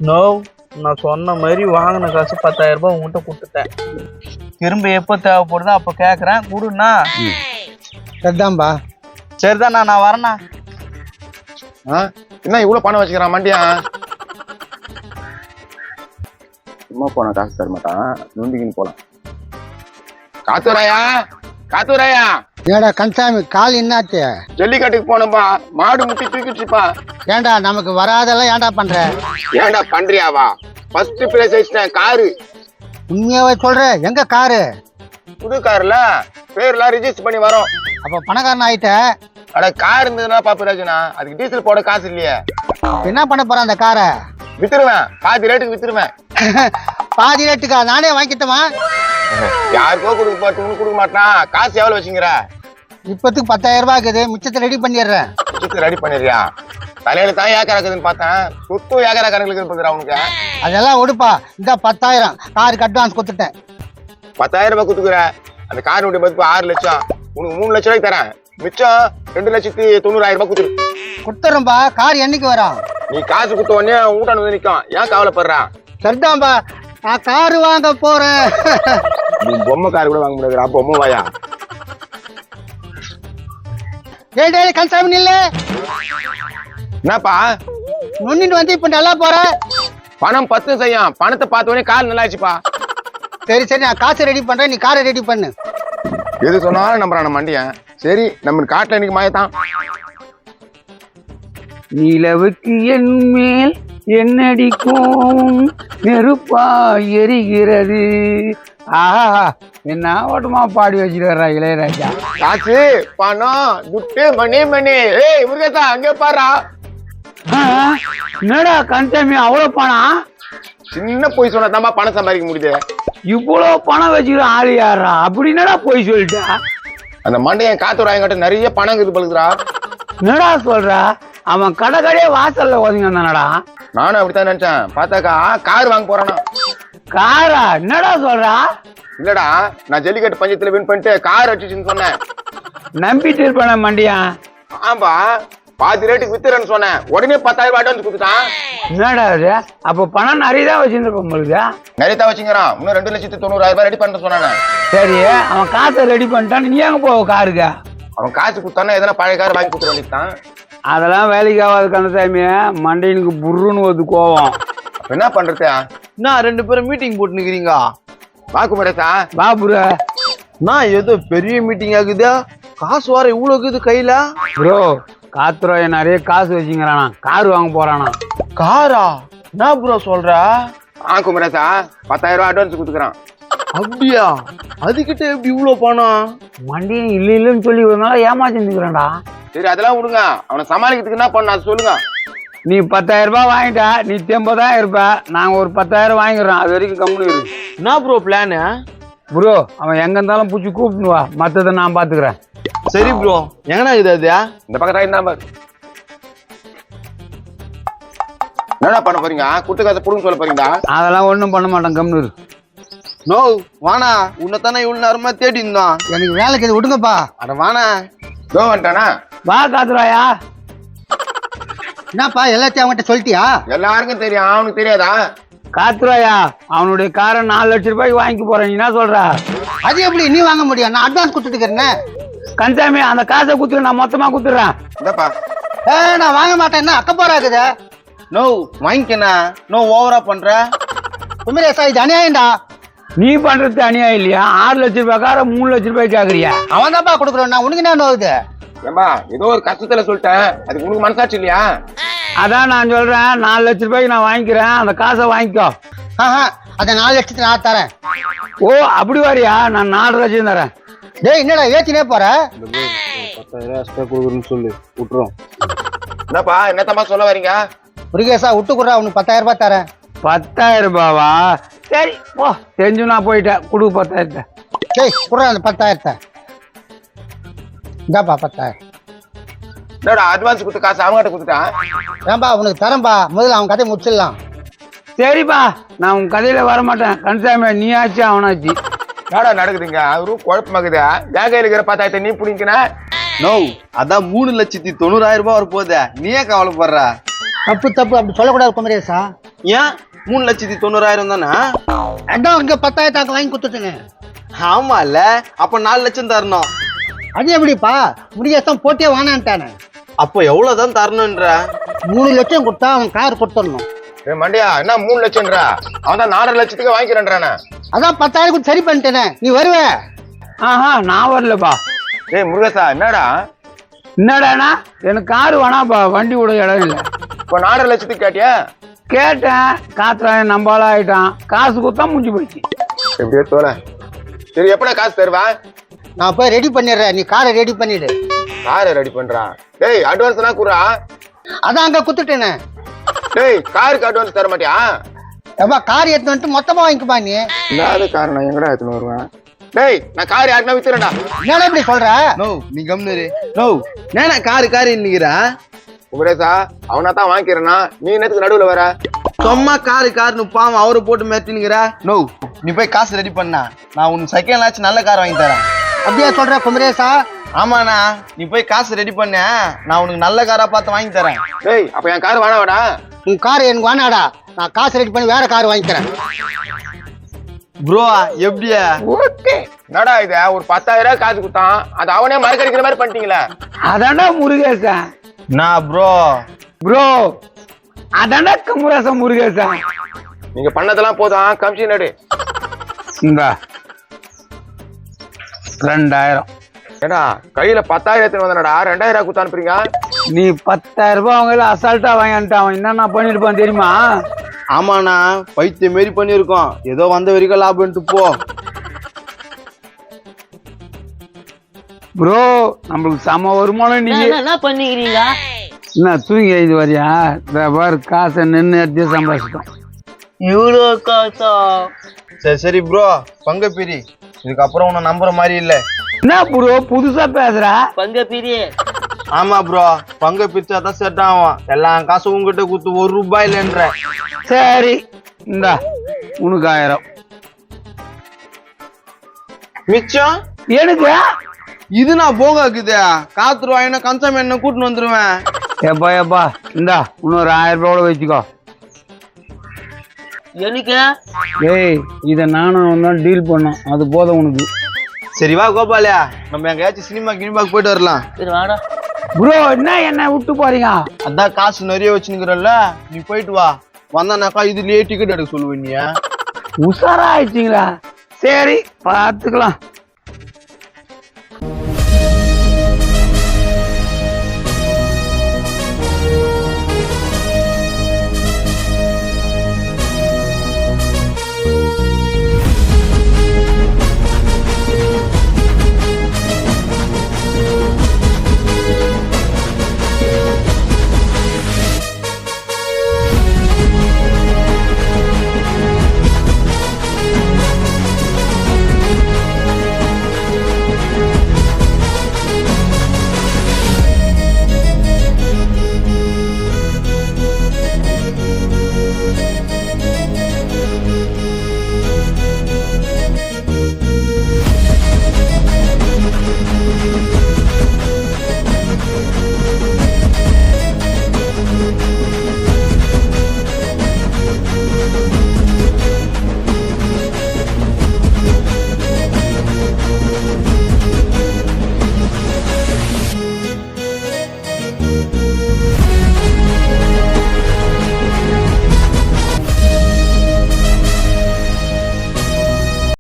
No, நான் சொன்ன மாதிரி வாங்கின காசு 10,000 ரூபாய் உங்ககிட்ட கொடுத்துட்டேன். திரும்ப எப்போ தேவைப்படுதோ அப்போ கேட்குறேன், கொடுண்ணா. சரிதான்பா. சரிதாண்ணா, நான் வரேண்ணா. என்ன இவ்வளவு பணம் வச்சுக்கிறான் மண்டியா? சும்மா போன காசு தர மாட்டான், நொண்டிக்கின்னு போலாம். காத்துராயா ஏடா கன்சாமி, கால் என்னாச்சு? ஜல்லிக்கட்டுக்கு போனப்பா, மாடு முட்டி தூக்கிடுச்சுப்பா. ஏண்டா நமக்கு வராதெல்லாம் ஏன்டா பண்ற? ஏன்டா பண்றியாவா? ஃபர்ஸ்ட் பிரைஸ் வச்சிட்டேன், காரு. உண்மையாவே சொல்ற? எங்க காரு? புது கார்ல பேர்லாம் ரிஜிஸ்டர் பண்ணி வரோம். அப்ப பணக்காரன் ஆயிட்ட. அட கார் இருந்ததுன்னா பாப்பிராஜனா, அதுக்கு டீசல் போட காசு இல்லையே. என்ன பண்ண போற அந்த காரை? வித்துருவேன், பாதி ரேட்டுக்கு வித்துருவேன். பாதி ரேட்டுக்கா? நானே வாங்கிட்டமா? யாருக்கோ கொடுக்க போட்டு உனக்கு கொடுக்க மாட்டான். காசு எவ்வளவு வச்சுங்கிற? இப்பத்துக்கு 10,000 ரூபாய் இருக்குது, மிச்சத்தை ரெடி பண்ணிடுறேன். மிச்சத்தை ரெடி பண்ணிடுறியா? தலையில தான் ஏக்கர் இருக்குதுன்னு பார்த்தேன், சுத்தம் ஏக்கரா கணக்குல இருக்குதுடா உனக்கு. அதெல்லாம் ஒடுப்பா. இந்த 10,000 காருக்கு அட்வான்ஸ் கொடுத்துட்டேன். 10,000 ரூபாய் கொடுத்துக்குற. அந்த காரினுடைய மதிப்பு 6 லட்சம். உனக்கு 3 லட்சம் ரூபாய்க்கு தரேன். மிச்சம் 2,90,000 ரூபாய் கொடுத்துறேன்பா. கார் என்னைக்கு வரும்? நீ காசு கொடுத்த உடனே ஊட்டான வந்து நிற்கும். ஏன் கவலைப்படுற? சரிதான்பா, நான் காரு வாங்க போறேன். நீ பொம்மை காரு கூட வாங்க முடியாது, பொம்மை வாயா. டேய் கன்சாமி இல்ல. என்னப்பா நொண்ணிட்டு வந்து இப்ப நல்லா போற? பணம் 10 செய்யும். பணத்தை பார்த்த உடனே கால் நல்லா ஆச்சுப்பா. சரி சரி, நான் காசை ரெடி பண்றேன், நீ காரை ரெடி பண்ணு. எது சொன்னாலும் நம்புறான மண்டியன். சரி, நம்ம காட்டுல இன்னைக்கு மாயத்தான். நிலவுக்கு என் மேல் என்னடிக்கும் நெருப்பா எரிகிறது. ஆஹா, என்ன ஓட்டமா பாடி வச்சிருக்கா இளையராஜா. காசு பணம் துட்டு மணி மணி. ஏய் முருகேசா, அங்கே பாரா. என்னடா கன்சாமி அவ்வளவு பணம்? சின்ன போய் சொன்னா பணம் சம்பாதிக்க முடியுது. இவ்வளவு பணம் வச்சுக்கிற ஆளு யாரா? அப்படி என்னடா போய் சொல்லிட்டா? அந்த மண்டையன் காத்துராயங்கிட்ட நிறைய பணம் இருக்குது பழுதுரா. என்னடா சொல்ற? அவன் கடையே வாசல்ல ஒதுங்கினானடா. நானும் அப்படித்தான் நினைச்சேன். பார்த்தாக்கா கார் வாங்க போறானா. காரா? என்னடா சொல்றா? இல்லடா, நான் ஜல்லிக்கட்டு பஞ்சத்துல வின் பண்ணிட்டு கார் அடிச்சுன்னு சொன்னேன். நம்பிட்டு இருப்பான மண்டியா? ஆம்பா, பாதி ரேட்டுக்கு வித்துறேன்னு சொன்னேன். உடனே 10,000 ரூபாய் அட்வான்ஸ் கொடுத்துட்டான். என்னடா அது? அப்ப பணம் நிறைய தான் வச்சிருந்திருப்ப உங்களுக்கு. நிறைய தான் வச்சுங்கிறான். இன்னும் 2,90,000 ரூபாய் ரெடி பண்ண சொன்னானே. சரி, அவன் காசை ரெடி பண்ணிட்டான், நீ எங்க போவ காருக்கு? அவன் காசு கொடுத்தானா எதனா பழைய கார் வாங்கி கொடுத்துட வேண்டியதான். அதெல்லாம் வேலைக்கு ஆகாது கந்தசாமி. மண்டையனுக்கு புருன்னு ஒரு கோவம். என்ன பண்றது? நான் 2 பேரும் மீட்டிங் போட்டுனுக்கிறீங்க. வாக்கு மேடசா வா புரோ. நான் ஏதோ பெரிய மீட்டிங் ஆகுதா? காசு வர இவ்வளவு இருக்குது கையில. ப்ரோ, காத்துராய நிறைய காசு வச்சுக்கிறானா, கார் வாங்க போறானா. காரா? என்ன ப்ரோ சொல்ற? வாக்கு மேடசா 10,000 ரூபாய் அட்வான்ஸ் கொடுத்துக்கிறான். அப்படியா? அதுகிட்ட எப்படி இவ்வளவு பணம்? மண்டியன் இல்ல இல்லன்னு சொல்லி ஒரு நாள் ஏமாச்சிருந்துக்கிறான்டா. சரி, அதெல்லாம் விடுங்க. அவனை சமாளிக்கிறதுக்கு என்ன பண்ண அது சொல்லுங்க. நீ 10,000 ரூபாய் வாங்கிட்டா, நீ 80,000 இருப்ப. நாங்க ஒரு 10,000 வாங்கிக்கிறோம். அது வரைக்கும் கம்முனு இருக்கு. என்ன ப்ரோ பிளானு? ப்ரோ, அவன் எங்க இருந்தாலும் பூச்சி கூப்பிட்டு வா, மத்ததை நான் பாத்துக்கிறேன். சரி ப்ரோ, எங்கண்ணா இது? அது இந்த பக்கத்தா என்ன பாரு. என்னடா பண்ண போறீங்க? குட்டு காசை புடுங்க சொல்ல போறீங்களா? அதெல்லாம் ஒண்ணும் பண்ண மாட்டேன், கம்முனு இரு. நோ வானா, உன்னைத்தானே இவ்வளவு நேரமா தேடி இருந்தான். எனக்கு வேலைக்கு இது விடுங்கப்பா. அட வானா. தோ வந்துட்டானா? வா காத்துராயா. என்னப்பா எல்லாத்தையும் அவன்கிட்ட சொல்லிட்டியா? எல்லாருக்கும் தெரியும், அவனுக்கு தெரியாதா? காத்துராயா, அவனுடைய காரை 4 லட்சம் ரூபாய்க்கு வாங்கி போறேன். நீ என்ன சொல்ற? அது எப்படி நீ வாங்க முடியும்? நான் அட்வான்ஸ் கொடுத்துட்டுக்கிறேன். கன்சாமி, அந்த காசை குத்துரு, நான் மொத்தமா குத்துறேன். இந்தப்பா. நான் வாங்க மாட்டேன்னா அக்கப்போரா இருக்குது. நோ வாங்கிக்கண்ணா. நோ ஓவரா பண்ற. குமரேசா, இது அநியாயம்டா. நீ பண்றது அநியாயம் இல்லையா? 6 லட்சம் ரூபாய் கார 3 லட்சம் ரூபாய் கேக்குறியா? அவன் தான்ப்பா கொடுக்குறான். நான் உனக்கு என்ன நோவுது? ஏம்பா, ஏதோ ஒரு கஷ்டத்துல சொல்லிட்டேன், அதுக்கு உனக்கு மனசாட்சி இல்லையா? அதான் நான் சொல்றேன், 4 லட்சம் ரூபாய்க்கு நான் வாங்கிக்கிறேன், அந்த காசை வாங்கிக்கோ. அந்த 4 லட்சத்தை நான் தரேன். ஓ, அப்படி வரியா? நான் 4 லட்சம் தரேன். டேய், என்னடா ஏத்தினே போற? 10,000 எக்ஸ்ட்ரா கொடுக்குறேன்னு சொல்லி விட்டுரும். என்னப்பா, என்னத்தம்மா சொல்ல வரீங்க? முருகேசா, விட்டு கொடுறா, உனக்கு 10,000 ரூபாய் தரேன். 10,000 ரூபாவா? சரி போ, தெரிஞ்சு நான் போயிட்டேன். கொடு 10,000. டேய், குடுறா அந்த 10,000. இந்தாப்பா 10,000. என்னடா அட்வான்ஸ் கொடுத்து காசு அவங்ககிட்ட கொடுத்துட்டான்? ஏன்பா உனக்கு தரேன்பா, முதல்ல அவன் கதையை முடிச்சிடலாம். சரிப்பா, நான் உன் கதையில வரமாட்டேன். கன்சாமி, நீ ஆச்சு அவனாச்சு. என்னடா நடக்குதுங்க? அவரும் குழப்பமாக்குதா? என் கையில இருக்கிற 10,000 நீ பிடிக்கின. நோ, அதான் 3,90,000 ரூபாய் வர போகுது. நீயே கவலைப்படுற? தப்பு தப்பு, அப்படி சொல்லக்கூடாது குமரேசா. ஏன் 3,90,000 தானே? அதான் இங்க 10,000 வாங்கி கொடுத்துட்டேனே. ஆமா இல்ல, அப்ப 4 லட்சம் தரணும். அது எப்படிப்பா முருகேசன் போட்டே வானான்ட்டானே. அப்போ எவ்வளவுதான் தரணும்ன்ற? 3 லட்சம் கொடுத்தா அவன் கார் கொடுத்துடணும். மண்டியா என்ன 3 லட்சம்ன்றா? அவன் தான் 4.5 லட்சத்துக்கு வாங்கிக்கிறேன்றானே. அதான் 10,000 கொடுத்து சரி பண்ணிட்டேனே. நீ வருவ? ஆஹா நான் வரலப்பா. முருகேசா என்னடா என்னடாண்ணா எனக்கு காரு வேணாப்பா, வண்டி கூட இடம் இல்லை. இப்போ 4.5 லட்சத்துக்கு கேட்டியா? கேட்டேன், காத்துறாயன் நம்பால ஆயிட்டான், காசு கொடுத்தா முடிஞ்சு போயிடுச்சு. எப்படியோ தோல. சரி எப்படா காசு தருவா? நான் போய் ரெடி பண்ணிடுறேன், நீ காரை ரெடி பண்ணிடு. காரை ரெடி பண்றான். டேய் அட்வான்ஸ் எல்லாம் குறா. அதான் அங்க குத்துட்டேனே. டேய் காருக்கு அட்வான்ஸ் தர மாட்டியா? எப்பா கார் எடுத்து வந்துட்டு மொத்தமா வாங்கிக்குப்பா நீ. இல்லாத காரணம் எங்கடா எடுத்துன்னு வருவேன்? டேய் நான் கார் யாருன்னா வித்துறேன்டா. என்னடா இப்படி சொல்ற? நோ நீ கம்னரு. நோ நானா காரு இன்னிக்கிறா? முருகேசா அவனா தான் வாங்கிக்கிறேன்னா நீ என்னத்துக்கு நடுவுல வர? சும்மா காருன்னு பாவம் அவரை போட்டு மேட்டினுக்கிறா. நோ நீ போய் காசு ரெடி பண்ணா, நான் உனக்கு செகண்ட் ஆச்சு நல்ல கார் வாங்கி தரேன். அப்படியே சொல்ற குமரேசா? ஆமாண்ணா, நீ போய் காசு ரெடி பண்ண, நான் உனக்கு நல்ல காரா பார்த்து வாங்கி தரேன். டேய் அப்ப என் கார் வேணாவாடா? உன் கார் எனக்கு வேணாடா, நான் காசு ரெடி பண்ணி வேற கார் வாங்கிக்கிறேன். ப்ரோ எப்படியா? ஓகே. என்னடா இது ஒரு 10,000 காசு கொடுத்தான், அது அவனே மறக்கடிக்கிற மாதிரி பண்ணிட்டீங்களே. அதாண்டா முருகேசன். நான் ப்ரோ அதாண்டா குமரேசன் முருகேசன். நீங்க பண்ணதெல்லாம் போதும், கமிஷன் எடு. இந்த 2,000. ஏடா கையில 10,000 வந்தனடா, 2,000 கொடுத்து அனுப்புறீங்க. நீ 10,000 ரூபாய் அவங்கள அசால்ட்டா வாங்கிட்டான். அவன் என்னென்ன பண்ணிருப்பான் தெரியுமா? ஆமாண்ணா, பைத்தியம் மாரி பண்ணிருக்கோம். ஏதோ வந்த வரைக்கும் லாபம்ட்டு போ. ப்ரோ நம்மளுக்கு சம வருமானம். நீங்க என்ன பண்ணிக்கிறீங்க? என்ன தூங்கி எழுதி வரியா? இந்த பாரு காசை நின்று எடுத்து சம்பாதிச்சிட்டோம். இவ்வளோ காசா? சரி ப்ரோ, பங்க பிரி. இதுக்கப்புறம் உன்னை நம்புற மாதிரி இல்ல. என்ன ப்ரோ புதுசா பேசுற? பங்க பிரியே. ஆமா ப்ரோ, பங்க பிரிச்சாதான் செட் ஆகும். எல்லா காசும் உங்ககிட்ட கொடுத்து 1 ரூபாய் இல்லைன்ற. சரி இந்தா உனக்கு 1000 மிச்சம் எனக்கு. இது நான் போகாக்குது. காத்து ரூபாய்னா கன்சம் என்ன கூட்டின்னு வந்துருவேன். எப்பா இந்தா இன்னொரு 1000 ரூபாய் வச்சுக்கோ. எனக்கு ஏய் இதை நானும் தான் டீல் பண்ணோம், அது போதும் உனக்கு. சரி வா கோபாலியா, நம்ம எங்கேயாச்சும் சினிமாக்கு போயிட்டு வரலாம். சரி வாடா. ப்ரோ என்ன விட்டு போறீங்க? அதான் காசு நிறைய வச்சுக்கிறல்ல, நீ போயிட்டு வா. வந்தானாக்கா இதுலயே டிக்கெட் எடுக்க சொல்லுவேன். நீ உஷாரா ஆயிடுச்சிங்களா? சரி பார்த்துக்கலாம்.